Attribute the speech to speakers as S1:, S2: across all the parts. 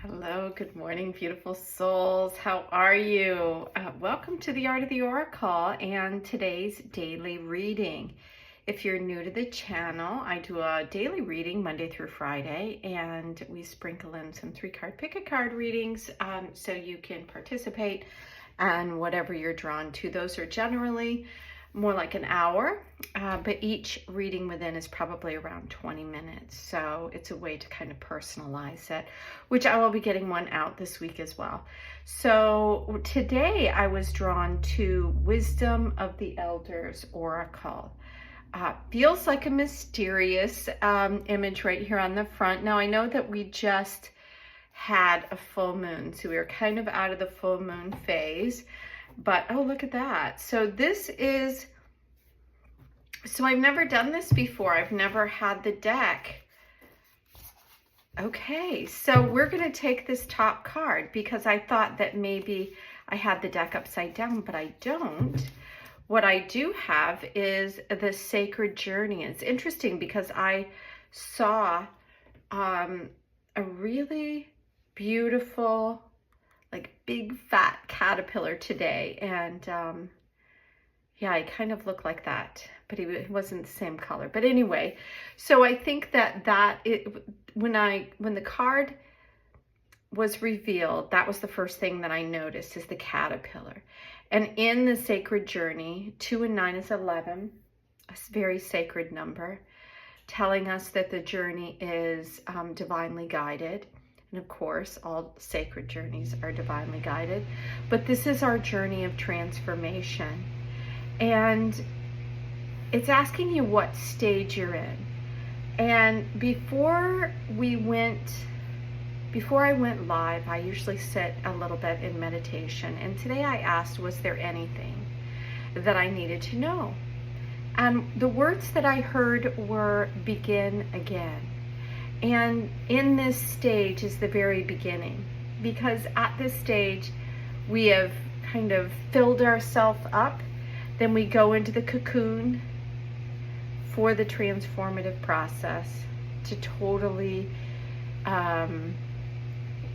S1: Hello, good morning, beautiful souls. How are you? Welcome to the Art of the Oracle and today's daily reading. If you're new to the channel, I do a daily reading Monday through Friday, and we sprinkle in some 3-card pick-a-card readings so you can participate and whatever you're drawn to. Those are generally more like an hour, but each reading within is probably around 20 minutes. So it's a way to kind of personalize it, which I will be getting one out this week as well. So today I was drawn to Wisdom of the Elders Oracle. Feels like a mysterious image right here on the front. Now I know that we just had a full moon, so we were kind of out of the full moon phase. But oh, look at that. So this is, so I've never done this before. I've never had the deck. Okay, so we're going to take this top card because I thought that maybe I had the deck upside down, but I don't. What I do have is the Sacred Journey. It's interesting because I saw a really beautiful, like big fat caterpillar today, and yeah, he kind of looked like that, but he wasn't the same color. But anyway, so I think that when the card was revealed, that was the first thing that I noticed, is the caterpillar. And in the Sacred Journey, 2 and 9 is 11, a very sacred number, telling us that the journey is divinely guided. And of course, all sacred journeys are divinely guided, but this is our journey of transformation. And it's asking you what stage you're in. And before I went live, I usually sit a little bit in meditation. And today I asked, was there anything that I needed to know? And the words that I heard were begin again. And in this stage is the very beginning, because at this stage we have kind of filled ourselves up, then we go into the cocoon for the transformative process to totally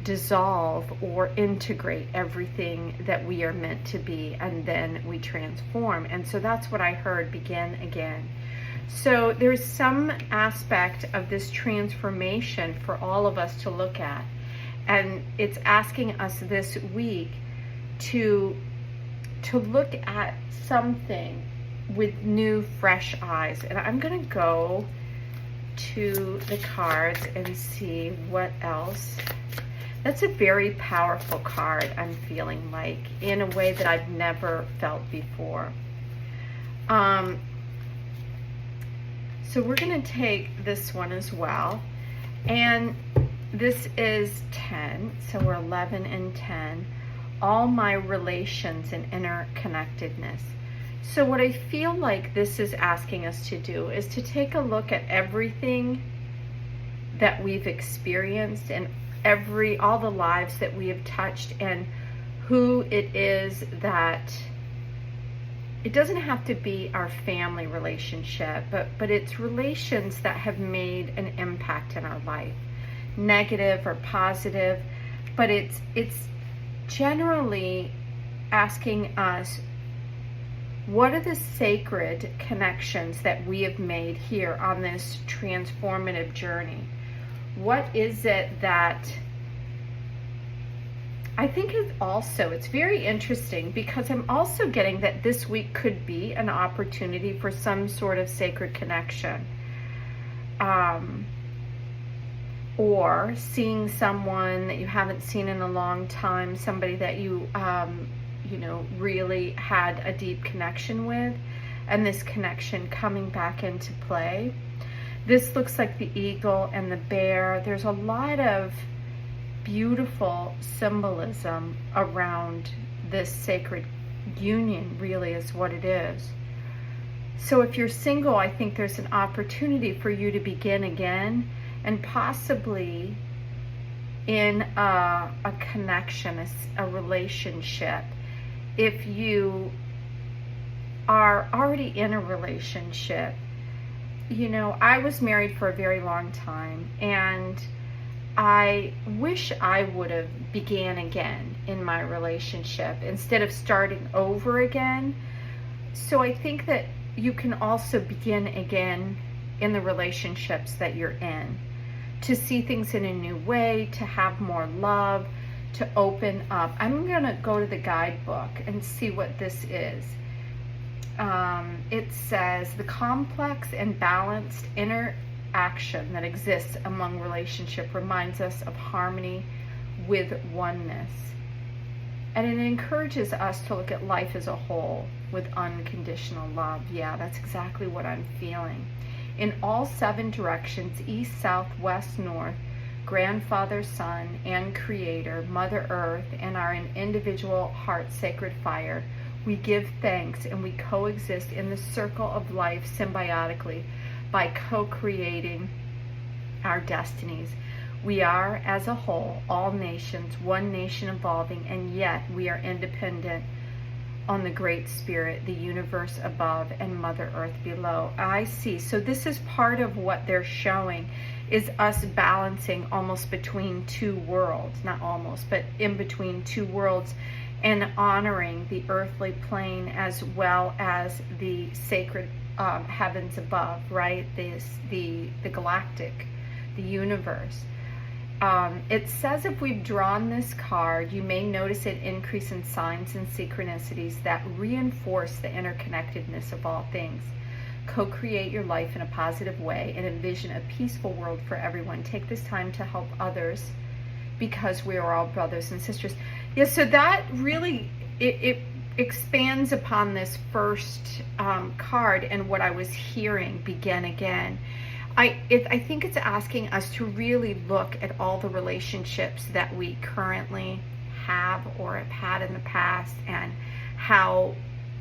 S1: dissolve or integrate everything that we are meant to be, and then we transform. And so that's what I heard, begin again. So there's some aspect of this transformation for all of us to look at. And it's asking us this week to look at something with new, fresh eyes. And I'm going to go to the cards and see what else. That's a very powerful card, I'm feeling like, in a way that I've never felt before. So we're going to take this one as well, and this is 10, so we're 11 and 10, all my relations and interconnectedness. So what I feel like this is asking us to do is to take a look at everything that we've experienced and all the lives that we have touched, and who it is that, it doesn't have to be our family relationship, but it's relations that have made an impact in our life, negative or positive. But it's generally asking us, what are the sacred connections that we have made here on this transformative journey? What is it that I think it's very interesting, because I'm also getting that this week could be an opportunity for some sort of sacred connection, or seeing someone that you haven't seen in a long time, somebody that you really had a deep connection with, and this connection coming back into play. This looks like the eagle and the bear. There's a lot of beautiful symbolism around this sacred union, really is what it is. So if you're single, I think there's an opportunity for you to begin again, and possibly in a connection, a relationship. If you are already in a relationship, I was married for a very long time, and I wish I would have began again in my relationship instead of starting over again. So I think that you can also begin again in the relationships that you're in, to see things in a new way, to have more love, to open up. I'm going to go to the guidebook and see what this is. It says the complex and balanced interaction that exists among relationship reminds us of harmony with oneness. And it encourages us to look at life as a whole with unconditional love. Yeah, that's exactly what I'm feeling. In all 7 directions, east, south, west, north, grandfather, son, and creator, Mother Earth, and our individual heart sacred fire, we give thanks and we coexist in the circle of life symbiotically by co-creating our destinies. We are, as a whole, all nations, one nation evolving, and yet we are independent on the Great Spirit, the universe above, and Mother Earth below. I see. So this is part of what they're showing, is us balancing almost between 2 worlds. Not almost, but in between 2 worlds, and honoring the earthly plane as well as the sacred heavens above, right? The galactic, the universe. It says if we've drawn this card, you may notice an increase in signs and synchronicities that reinforce the interconnectedness of all things. Co-create your life in a positive way and envision a peaceful world for everyone. Take this time to help others because we are all brothers and sisters. Yeah, so that really, it expands upon this first card and what I was hearing, begin again. I think it's asking us to really look at all the relationships that we currently have or have had in the past, and how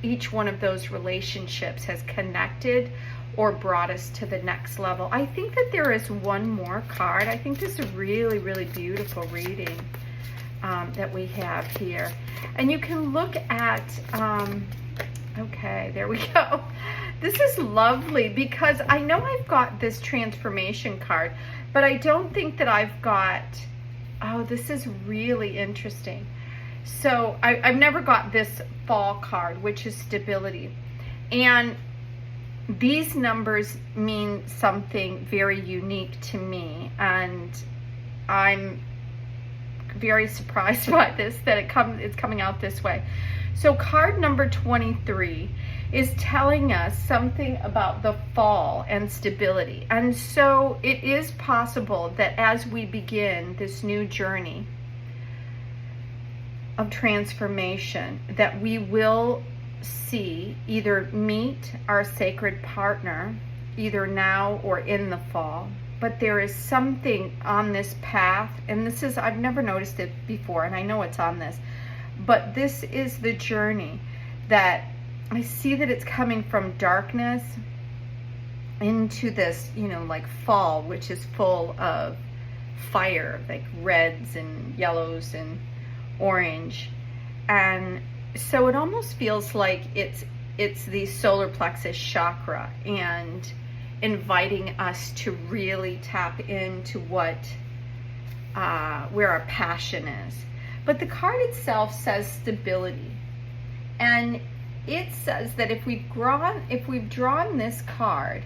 S1: each one of those relationships has connected or brought us to the next level. I think that there is one more card. I think this is a really, really beautiful reading that we have here. And you can look at, okay, there we go. This is lovely because I know I've got this transformation card, but I don't think that I've got, oh, this is really interesting. So I've never got this fall card, which is stability. And these numbers mean something very unique to me. And I'm very surprised by this, that it's coming out this way. So card number 23 is telling us something about the fall and stability. And so it is possible that as we begin this new journey of transformation, that we will see, either meet our sacred partner, either now or in the fall. But there is something on this path, and this is, I've never noticed it before, and I know it's on this, but this is the journey that I see that it's coming from darkness into this, you know, like fall, which is full of fire, like reds and yellows and orange. And so it almost feels like it's the solar plexus chakra, and inviting us to really tap into what where our passion is. But the card itself says stability, and it says that if we've drawn this card,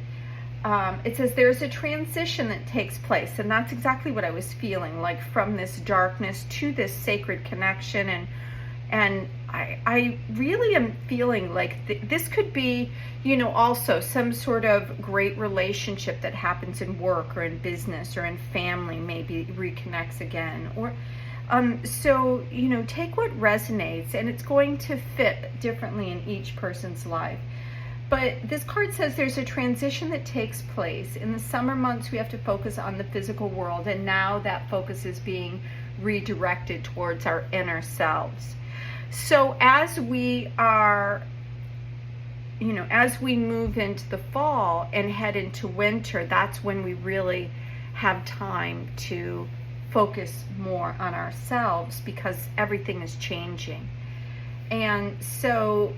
S1: it says there's a transition that takes place, and that's exactly what I was feeling, like from this darkness to this sacred connection. And I really am feeling like this could be, you know, also some sort of great relationship that happens in work or in business or in family, maybe reconnects again. Or so, you know, take what resonates, and it's going to fit differently in each person's life. But this card says there's a transition that takes place. In the summer months, we have to focus on the physical world, and now that focus is being redirected towards our inner selves. So as we are, you know, as we move into the fall and head into winter, that's when we really have time to focus more on ourselves, because everything is changing. And so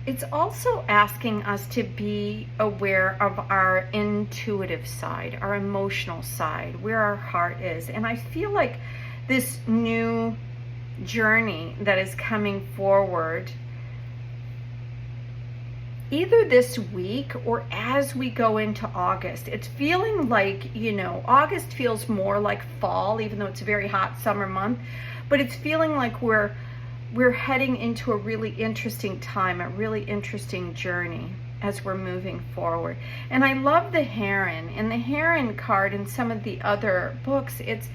S1: It's also asking us to be aware of our intuitive side, our emotional side, where our heart is. And I feel like this new journey that is coming forward, either this week or as we go into August, it's feeling like, you know, August feels more like fall, even though it's a very hot summer month, but it's feeling like we're heading into a really interesting time, a really interesting journey as we're moving forward. And I love the heron. And the heron card in some of the other books, it's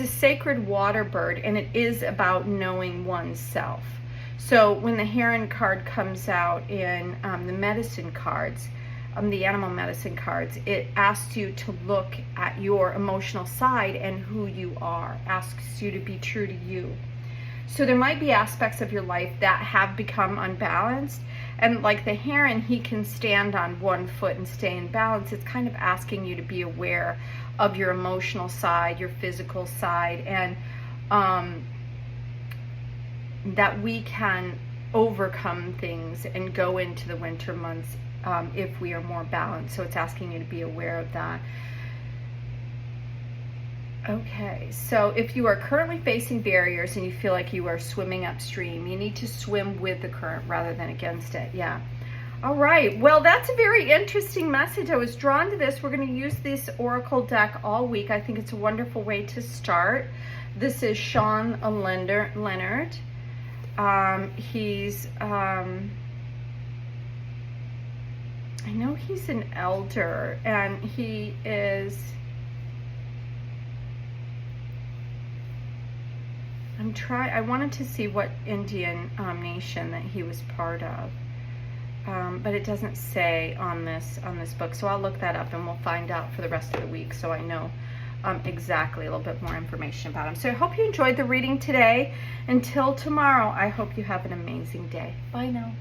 S1: a sacred water bird, and it is about knowing oneself. So when the heron card comes out in the medicine cards, the animal medicine cards, it asks you to look at your emotional side and who you are, asks you to be true to you. So there might be aspects of your life that have become unbalanced, and like the heron, he can stand on one foot and stay in balance. It's kind of asking you to be aware of your emotional side, your physical side, and that we can overcome things and go into the winter months if we are more balanced. So it's asking you to be aware of that. Okay, so if you are currently facing barriers and you feel like you are swimming upstream, you need to swim with the current rather than against it. Yeah. All right. Well, that's a very interesting message. I was drawn to this. We're going to use this Oracle deck all week. I think it's a wonderful way to start. This is Shawn Leonard. He's, I know he's an elder, and he is... I wanted to see what Indian nation that he was part of, but it doesn't say on this book. So I'll look that up, and we'll find out for the rest of the week, so I know exactly a little bit more information about him. So I hope you enjoyed the reading today. Until tomorrow, I hope you have an amazing day. Bye now.